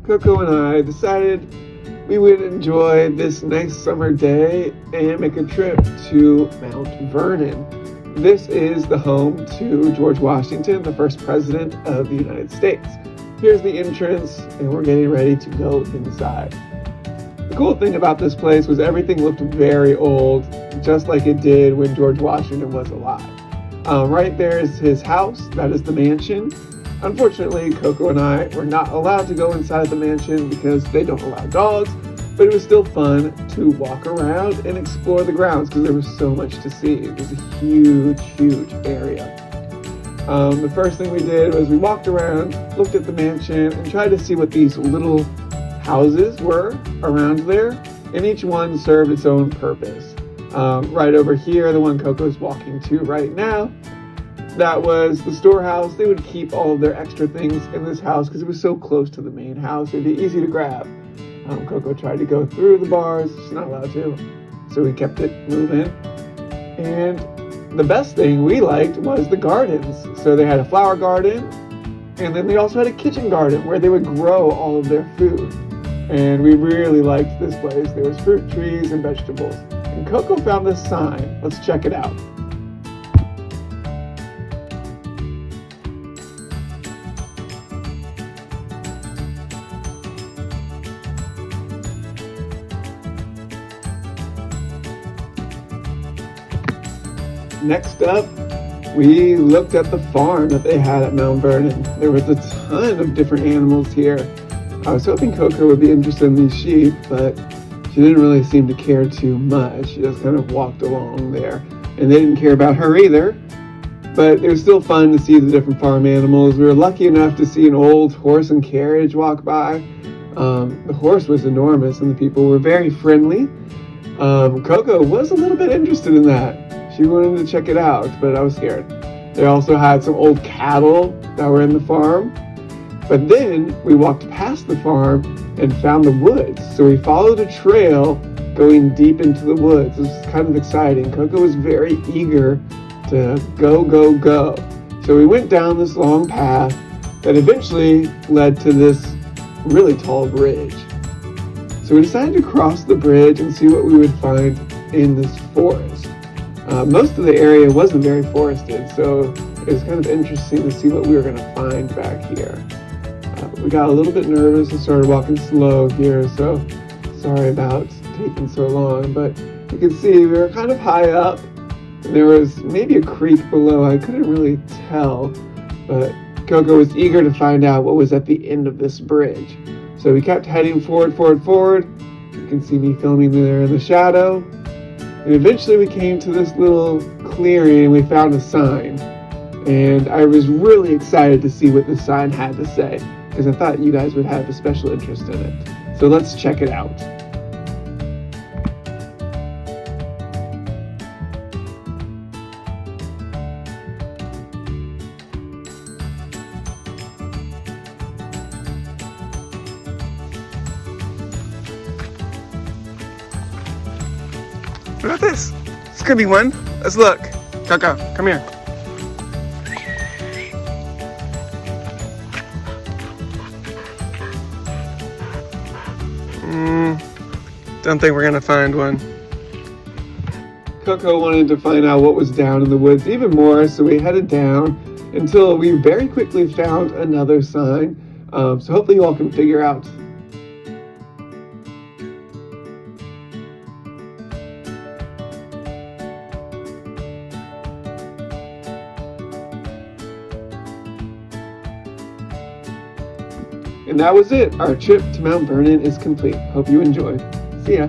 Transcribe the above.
Coco and I decided we would enjoy this nice summer day and make a trip to Mount Vernon. This is the home to George Washington, the first president of the United States. Here's the entrance, and we're getting ready to go inside. The cool thing about this place was everything looked very old, just like it did when George Washington was alive. Right there is his house, that is the mansion. Unfortunately, Coco and I were not allowed to go inside the mansion because they don't allow dogs, but it was still fun to walk around and explore the grounds because there was so much to see. It was a huge, huge area. The first thing we did was we walked around, looked at the mansion, and tried to see what these little houses were around there, and each one served its own purpose. Right over here, the one Coco's walking to right now, that was the storehouse. They would keep all of their extra things in this house because it was so close to the main house. It'd be easy to grab. Coco tried to go through the bars. She's not allowed to. So we kept it moving. And the best thing we liked was the gardens. So they had a flower garden. And then they also had a kitchen garden where they would grow all of their food. And we really liked this place. There was fruit trees and vegetables. And Coco found this sign. Let's check it out. Next up, we looked at the farm that they had at Mount Vernon. There was a ton of different animals here. I was hoping Coco would be interested in these sheep, but she didn't really seem to care too much. She just kind of walked along there, and they didn't care about her either. But it was still fun to see the different farm animals. We were lucky enough to see an old horse and carriage walk by. The horse was enormous, and the people were very friendly. Coco was a little bit interested in that. She wanted to check it out, but I was scared. They also had some old cattle that were in the farm. But then we walked past the farm and found the woods. So we followed a trail going deep into the woods. It was kind of exciting. Coco was very eager to go. So we went down this long path that eventually led to this really tall bridge. So we decided to cross the bridge and see what we would find in this forest. Most of the area wasn't very forested, so it was kind of interesting to see what we were going to find back here. We got a little bit nervous and started walking slow here, so sorry about taking so long, but you can see we were kind of high up. There was maybe a creek below, I couldn't really tell, but Coco was eager to find out what was at the end of this bridge. So we kept heading forward. You can see me filming there in the shadow. And eventually we came to this little clearing and we found a sign. And I was really excited to see what the sign had to say because I thought you guys would have a special interest in it. So let's check it out. What about this? This could be one. Let's look. Coco, come here. Don't think we're gonna find one. Coco wanted to find out what was down in the woods even more, so we headed down until we very quickly found another sign. So hopefully you all can figure out. And that was it. Our trip to Mount Vernon is complete. Hope you enjoyed. See ya.